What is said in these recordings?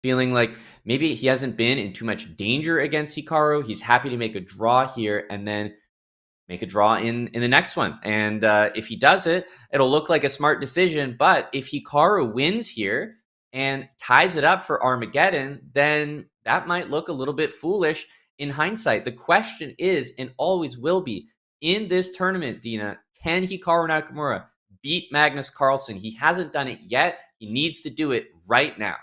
feeling like maybe he hasn't been in too much danger against Hikaru. He's happy to make a draw here and then make a draw in the next one. And if he does it, it'll look like a smart decision. But if Hikaru wins here and ties it up for Armageddon, then that might look a little bit foolish in hindsight. The question is, and always will be, in this tournament, Dina, can Hikaru Nakamura beat Magnus Carlsen? He hasn't done it yet. He needs to do it right now.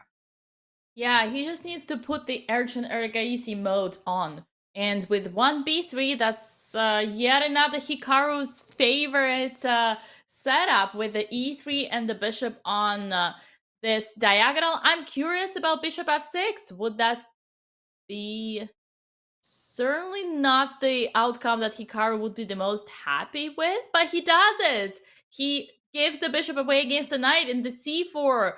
Yeah, he just needs to put the Urchin Ergaisi mode on. And with 1b3, that's yet another Hikaru's favorite setup with the e3 and the bishop on this diagonal. I'm curious about bishop f6. Would that be certainly not the outcome that Hikaru would be the most happy with? But he does it. He gives the bishop away against the knight, and the c4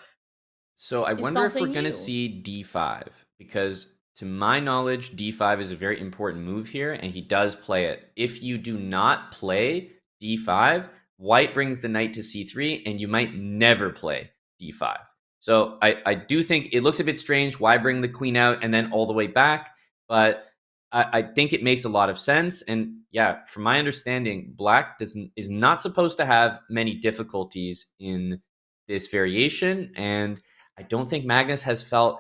So I is wonder if we're something going to new. see d5 because to my knowledge, d5 is a very important move here and he does play it. If you do not play d5, white brings the knight to c3 and you might never play d5. So I do think it looks a bit strange. Why bring the queen out and then all the way back? But I think it makes a lot of sense. And yeah, from my understanding, black is not supposed to have many difficulties in this variation. And I don't think Magnus has felt,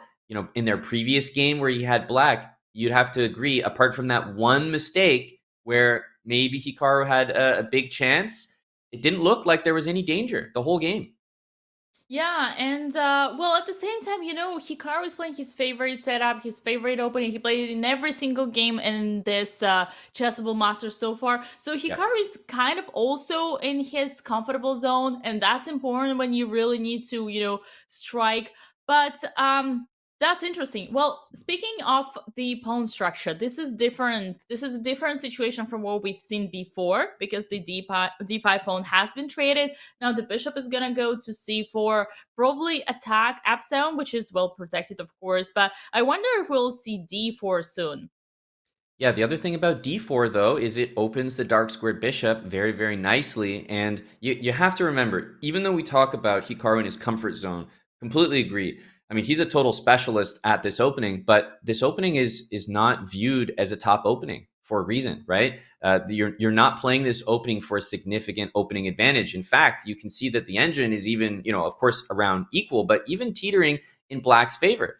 in their previous game where he had black, you'd have to agree, apart from that one mistake where maybe Hikaru had a big chance, it didn't look like there was any danger the whole game. Yeah, and well, at the same time, Hikaru is playing his favorite setup, his favorite opening. He played it in every single game in this Chessable Masters so far. So Yeah. Hikaru is kind of also in his comfortable zone, and that's important when you really need to, strike. But that's interesting. Well, speaking of the pawn structure, this is different. This is a different situation from what we've seen before because the d5 pawn has been traded. Now the bishop is gonna go to c4, probably attack f7, which is well protected, of course. But I wonder if we'll see d4 soon. Yeah, the other thing about d4, though, is it opens the dark squared bishop very, very nicely. And you have to remember, even though we talk about Hikaru in his comfort zone, completely agree. I mean, he's a total specialist at this opening, but this opening is not viewed as a top opening for a reason, right? You're not playing this opening for a significant opening advantage. In fact, you can see that the engine is even, of course, around equal, but even teetering in black's favor.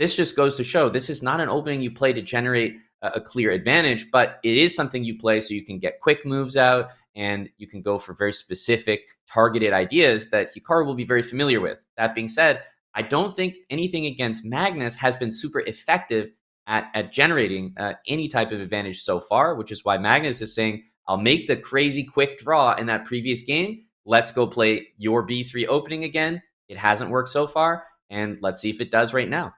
This just goes to show this is not an opening you play to generate a clear advantage, but it is something you play so you can get quick moves out and you can go for very specific targeted ideas that Hikaru will be very familiar with. That being said, I don't think anything against Magnus has been super effective at generating any type of advantage so far, which is why Magnus is saying, I'll make the crazy quick draw in that previous game. Let's go play your B3 opening again. It hasn't worked so far, and let's see if it does right now.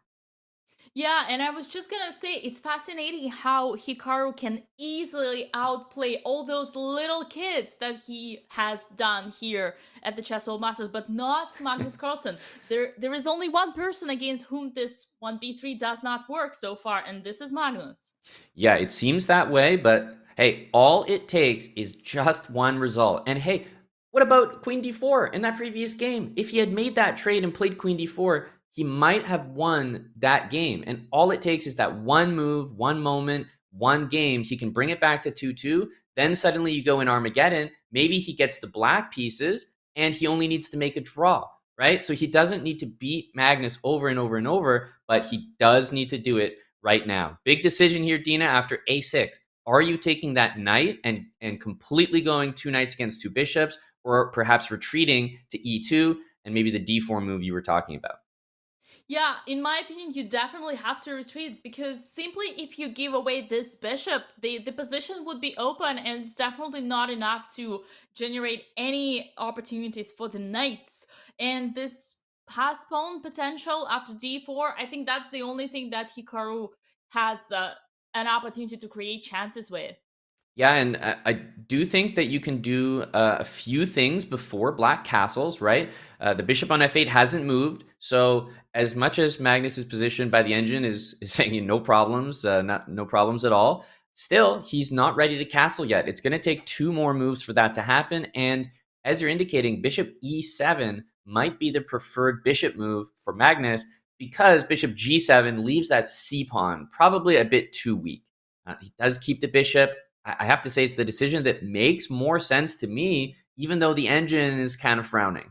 Yeah, and I was just gonna say it's fascinating how Hikaru can easily outplay all those little kids that he has done here at the Chess World Masters, but not Magnus Carlsen. There is only one person against whom this 1b3 does not work so far, and this is Magnus. Yeah, it seems that way, but hey, all it takes is just one result. And hey, what about Queen d4 in that previous game? If he had made that trade and played Queen d4, he might have won that game. And all it takes is that one move, one moment, one game. He can bring it back to 2-2. Then suddenly you go in Armageddon. Maybe he gets the black pieces and he only needs to make a draw, right? So he doesn't need to beat Magnus over and over and over, but he does need to do it right now. Big decision here, Dina, after a6. Are you taking that knight and completely going two knights against two bishops, or perhaps retreating to e2 and maybe the d4 move you were talking about? Yeah, in my opinion, you definitely have to retreat because simply if you give away this bishop, the position would be open and it's definitely not enough to generate any opportunities for the knights. And this pass pawn potential after d4, I think that's the only thing that Hikaru has an opportunity to create chances with. Yeah, and I do think that you can do a few things before black castles, right? The bishop on f8 hasn't moved, so as much as Magnus's position by the engine is saying no problems, no problems at all, still he's not ready to castle yet. It's going to take two more moves for that to happen, and as you're indicating, bishop e7 might be the preferred bishop move for Magnus because bishop g7 leaves that c pawn probably a bit too weak. He does keep the bishop. I have to say it's the decision that makes more sense to me, even though the engine is kind of frowning.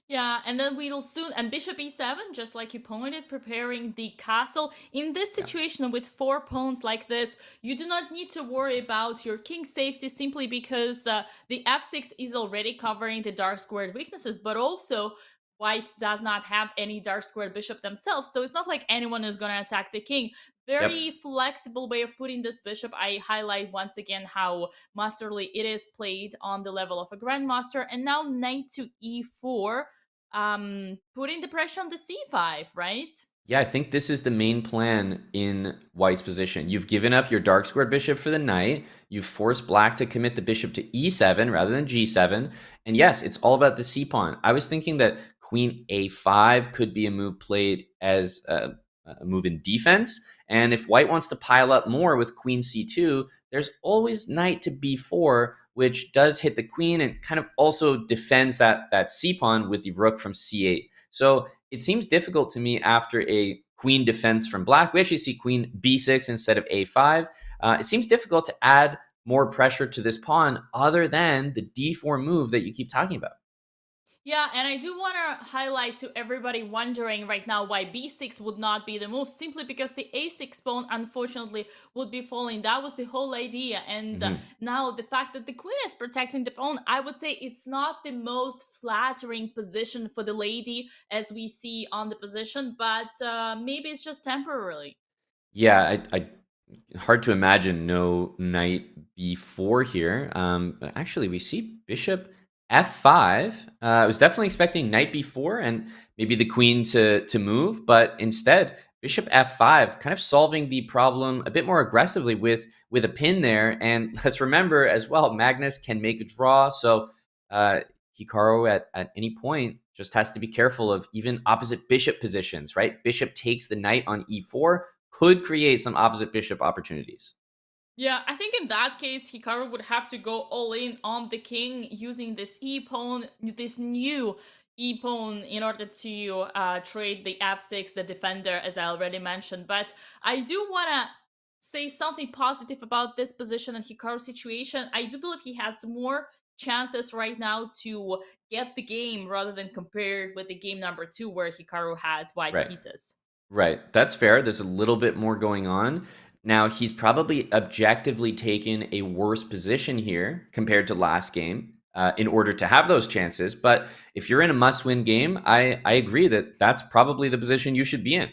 Yeah, and then we'll soon, and bishop e7, just like you pointed, preparing the castle. In this Yeah. situation with 4 pawns like this, you do not need to worry about your king safety simply because the f6 is already covering the dark squared weaknesses, but also white does not have any dark squared bishop themselves, so it's not like anyone is going to attack the king. Yep. Very flexible way of putting this bishop. I highlight once again how masterly it is played on the level of a grandmaster. And now knight to e4, putting the pressure on the c5, right? Yeah, I think this is the main plan in White's position. You've given up your dark squared bishop for the knight. You've forced Black to commit the bishop to e7 rather than g7. And yes, it's all about the c pawn. I was thinking that queen a5 could be a move played as a move in defense. And if White wants to pile up more with queen c2, there's always knight to b4, which does hit the queen and kind of also defends that c pawn with the rook from c8. So it seems difficult to me after a queen defense from Black. We actually see queen b6 instead of a5. It seems difficult to add more pressure to this pawn other than the d4 move that you keep talking about. Yeah, and I do want to highlight to everybody wondering right now why b6 would not be the move, simply because the a6 pawn unfortunately would be falling. That was the whole idea. And Mhm. now the fact that the queen is protecting the pawn, I would say it's not the most flattering position for the lady as we see on the position, but maybe it's just temporarily. Yeah, hard to imagine no knight b4 here. But actually, we see bishop f5. I was definitely expecting knight b4 and maybe the queen to move, but instead bishop f5, kind of solving the problem a bit more aggressively with a pin there. And let's remember as well, Magnus can make a draw, so uh, Hikaru at any point just has to be careful of even opposite bishop positions, right? Bishop takes the knight on e4 could create some opposite bishop opportunities. Yeah, I think in that case, Hikaru would have to go all in on the king using this e-pawn, this new e-pawn, in order to trade the f6, the defender, as I already mentioned. But I do want to say something positive about this position and Hikaru's situation. I do believe he has more chances right now to get the game rather than compared with the game number 2 where Hikaru had white Right. pieces. Right. That's fair. There's a little bit more going on. Now, he's probably objectively taken a worse position here compared to last game in order to have those chances. But if you're in a must win game, I agree that that's probably the position you should be in.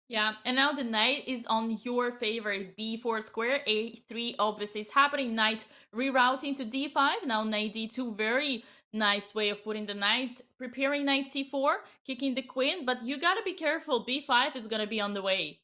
Yeah, and now the knight is on your favorite b4 square. a3 obviously is happening. Knight rerouting to d5. Now knight d2. Very nice way of putting the knight. Preparing knight c4, kicking the queen. But you gotta be careful. b5 is gonna be on the way.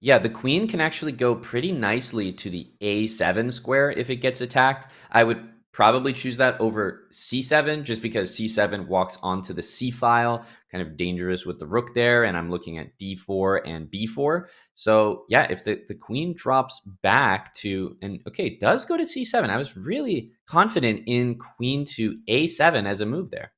Yeah, the queen can actually go pretty nicely to the a7 square if it gets attacked. I would probably choose that over c7 just because c7 walks onto the c file, kind of dangerous with the rook there. And I'm looking at d4 and b4. So yeah, if the queen drops back to, and okay, it does go to c7. I was really confident in queen to a7 as a move there.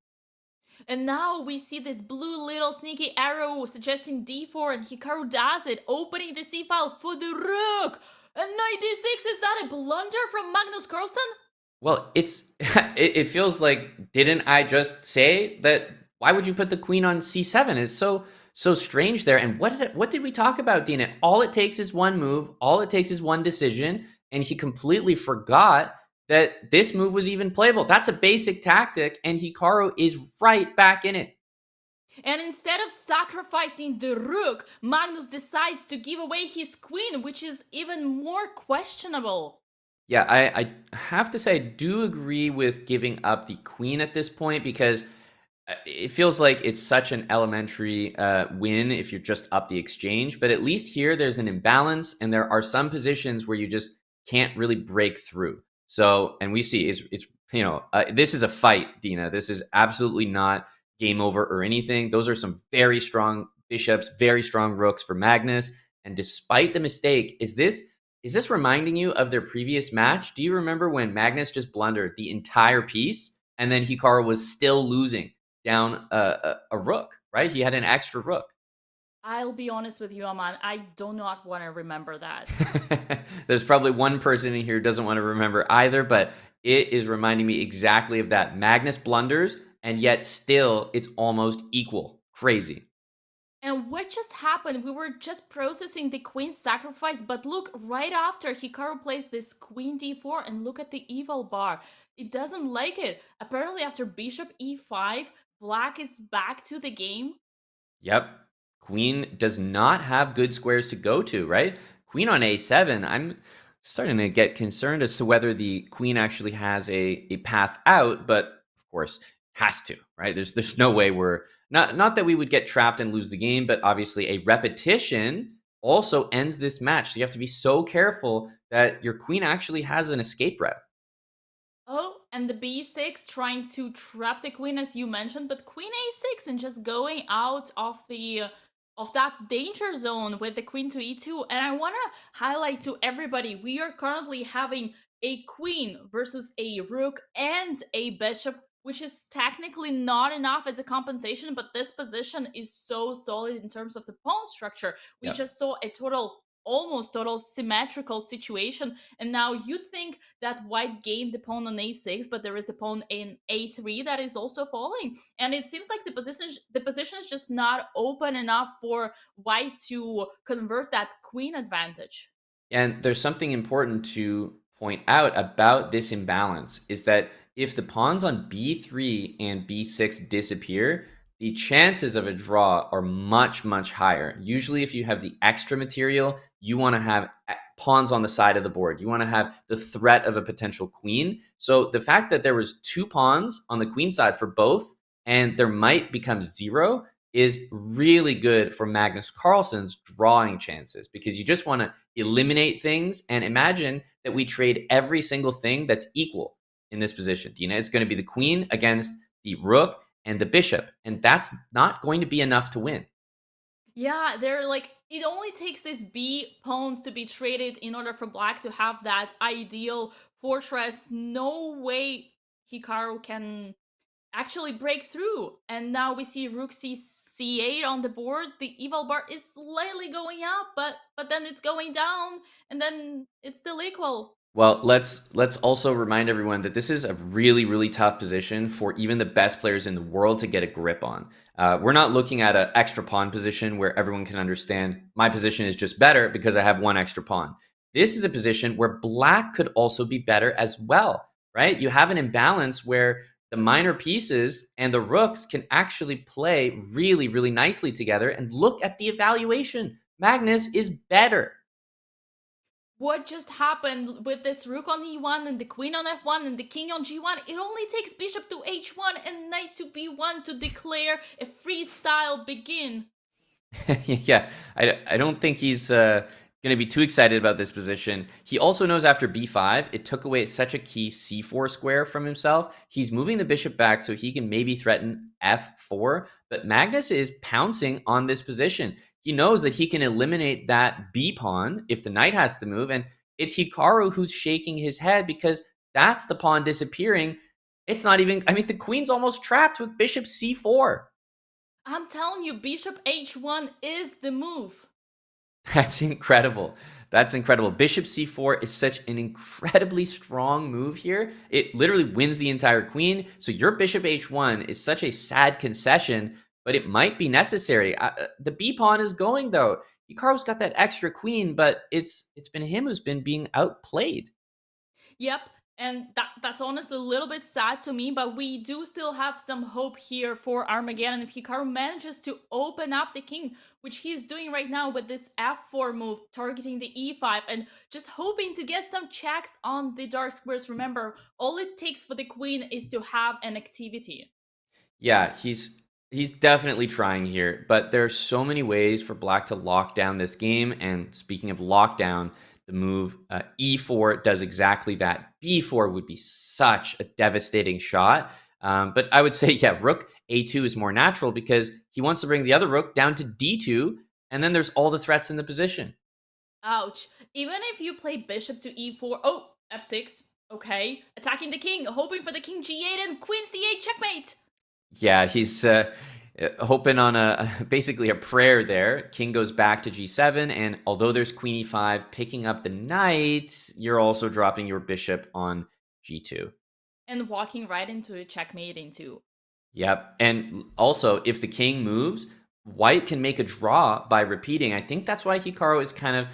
And now we see this blue little sneaky arrow suggesting d4, and Hikaru does it, opening the c file for the rook. And knight d6, is that a blunder from Magnus Carlsen? Well, it's it feels like didn't I just say that why would you put the queen on c7? It's so strange there. And what did we talk about, Dina? All it takes is one move, all it takes is one decision, and he completely forgot that this move was even playable. That's a basic tactic, and Hikaru is right back in it. And instead of sacrificing the rook, Magnus decides to give away his queen, which is even more questionable. Yeah, I have to say I do agree with giving up the queen at this point because it feels like it's such an elementary win if you're just up the exchange. But at least here, there's an imbalance, and there are some positions where you just can't really break through. So, and we see it's this is a fight, Dina. This is absolutely not game over or anything. Those are some very strong bishops, very strong rooks for Magnus. And despite the mistake, is this reminding you of their previous match? Do you remember when Magnus just blundered the entire piece and then Hikaru was still losing down a rook, right? He had an extra rook. I'll be honest with you, Aman. I do not want to remember that. There's probably one person in here who doesn't want to remember either, but it is reminding me exactly of that. Magnus blunders, and yet still it's almost equal. Crazy. And what just happened? We were just processing the queen sacrifice, but look, right after Hikaru plays this queen d4, and look at the evil bar. It doesn't like it. Apparently, after bishop e5, black is back to the game. Yep. Queen does not have good squares to go to, right? Queen on a7. I'm starting to get concerned as to whether the queen actually has a path out, but of course has to, right? There's no way we're not that we would get trapped and lose the game, but obviously a repetition also ends this match. So you have to be so careful that your queen actually has an escape route. Oh, and the b6 trying to trap the queen as you mentioned, but queen a6 and just going out of that danger zone with the queen to e2. And I want to highlight to everybody, we are currently having a queen versus a rook and a bishop, which is technically not enough as a compensation, but this position is so solid in terms of the pawn structure. We Yep. just saw a almost total symmetrical situation, and now you'd think that white gained the pawn on a6, but there is a pawn in a3 that is also falling, and it seems like the position is just not open enough for white to convert that queen advantage. And there's something important to point out about this imbalance is that if the pawns on b3 and b6 disappear, the chances of a draw are much, much higher. Usually, if you have the extra material, you want to have pawns on the side of the board. You want to have the threat of a potential queen. So the fact that there was two pawns on the queen side for both, and there might become zero, is really good for Magnus Carlsen's drawing chances because you just want to eliminate things and imagine that we trade every single thing that's equal in this position. Dina, it's going to be the queen against the rook and the bishop, and that's not going to be enough to win. Yeah, they're like, it only takes these b pawns to be traded in order for black to have that ideal fortress. No way Hikaru can actually break through. And now we see rook c8 on the board. The evil bar is slightly going up, but then it's going down, and then it's still equal. Well, let's also remind everyone that this is a really really tough position for even the best players in the world to get a grip on. We're not looking at an extra pawn position where everyone can understand my position is just better because I have one extra pawn. This is a position where black could also be better as well, right? You have an imbalance where the minor pieces and the rooks can actually play really really nicely together. And look at the evaluation. Magnus is better. What just happened with this rook on e1 and the queen on f1 and the king on g1? It only takes bishop to h1 and knight to b1 to declare a freestyle begin. Yeah, I don't think he's going to be too excited about this position. He also knows after b5, it took away such a key c4 square from himself. He's moving the bishop back so he can maybe threaten f4, but Magnus is pouncing on this position. He knows that he can eliminate that b pawn if the knight has to move, and it's Hikaru who's shaking his head because that's the pawn disappearing. It's not even, I mean, the queen's almost trapped with bishop c4. I'm telling you, bishop h1 is the move. That's incredible. That's incredible. Bishop c4 is such an incredibly strong move here. It literally wins the entire queen. So your bishop h1 is such a sad concession, but it might be necessary. The b pawn is going though. Hikaru's got that extra queen, but it's been him who's been being outplayed. Yep, and that's honestly a little bit sad to me, but we do still have some hope here for Armageddon if Hikaru manages to open up the king, which he is doing right now with this f4 move, targeting the e5, and just hoping to get some checks on the dark squares. Remember, all it takes for the queen is to have an activity. Yeah, he's definitely trying here, but there are so many ways for black to lock down this game. And speaking of lockdown, the move e4 does exactly that. b4 would be such a devastating shot. But I would say, yeah, rook a2 is more natural because he wants to bring the other rook down to d2, and then there's all the threats in the position. Ouch. Even if you play bishop to e4, oh, f6, okay, attacking the king, hoping for the king g8 and queen c8 checkmate. Yeah, Hoping on basically a prayer there. King goes back to g7, and although there's queen e5 picking up the knight, you're also dropping your bishop on g2. And walking right into a checkmate into. Yep. And also, if the king moves, white can make a draw by repeating. I think that's why Hikaru is kind of,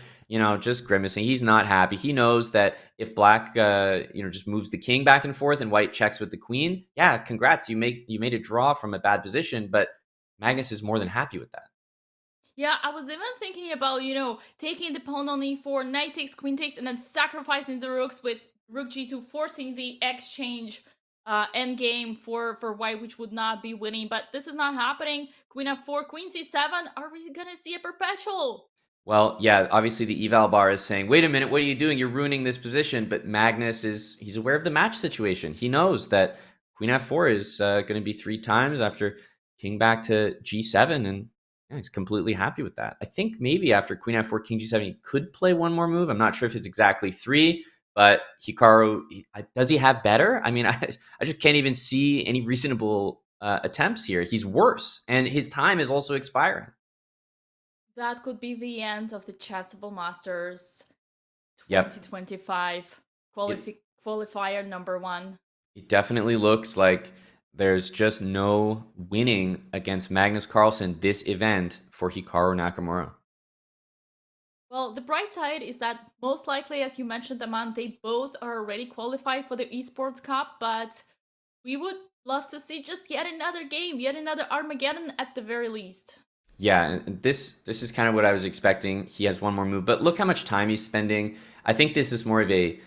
just grimacing. He's not happy. He knows that if black, just moves the king back and forth and white checks with the queen, yeah, congrats. You made a draw from a bad position, but Magnus is more than happy with that. Yeah, I was even thinking about, taking the pawn on e4, knight takes, queen takes, and then sacrificing the rooks with rook g2, forcing the exchange endgame for white, which would not be winning. But this is not happening. Queen f4, queen c7. Are we gonna see a perpetual? Well, yeah, obviously the eval bar is saying, wait a minute, what are you doing? You're ruining this position. But Magnus he's aware of the match situation. He knows that queen f4 is going to be 3 times after king back to g7. And yeah, he's completely happy with that. I think maybe after queen f4, king g7, he could play one more move. I'm not sure if it's exactly 3, but Hikaru, does he have better? I mean, I just can't even see any reasonable attempts here. He's worse. And his time is also expiring. That could be the end of the Chessable Masters Yep. 2025 It, qualifier number 1. It definitely looks like there's just no winning against Magnus Carlsen this event for Hikaru Nakamura. Well, the bright side is that most likely, as you mentioned, Aman, they both are already qualified for the Esports Cup, but we would love to see just yet another game, yet another Armageddon at the very least. Yeah, and this is kind of what I was expecting. He has one more move, but look how much time he's spending. I think this is more of a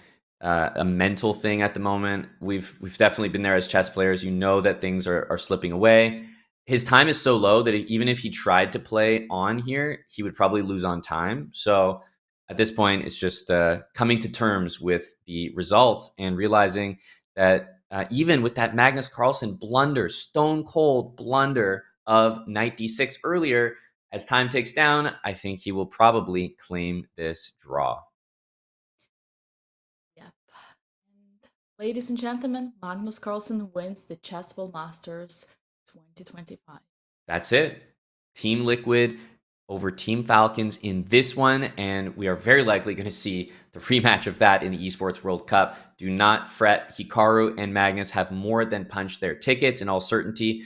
mental thing at the moment. We've definitely been there as chess players. You know that things are slipping away. His time is so low that even if he tried to play on here, he would probably lose on time. So at this point, it's just coming to terms with the result and realizing that even with that Magnus Carlsen blunder, stone cold blunder of knight d6 earlier, as time takes down, I think he will probably claim this draw. Yep. And ladies and gentlemen, Magnus Carlsen wins the Chessable Masters 2025. That's it. Team Liquid over Team Falcons in this one, and we are very likely going to see the rematch of that in the Esports World Cup. Do not fret. Hikaru and Magnus have more than punched their tickets in all certainty.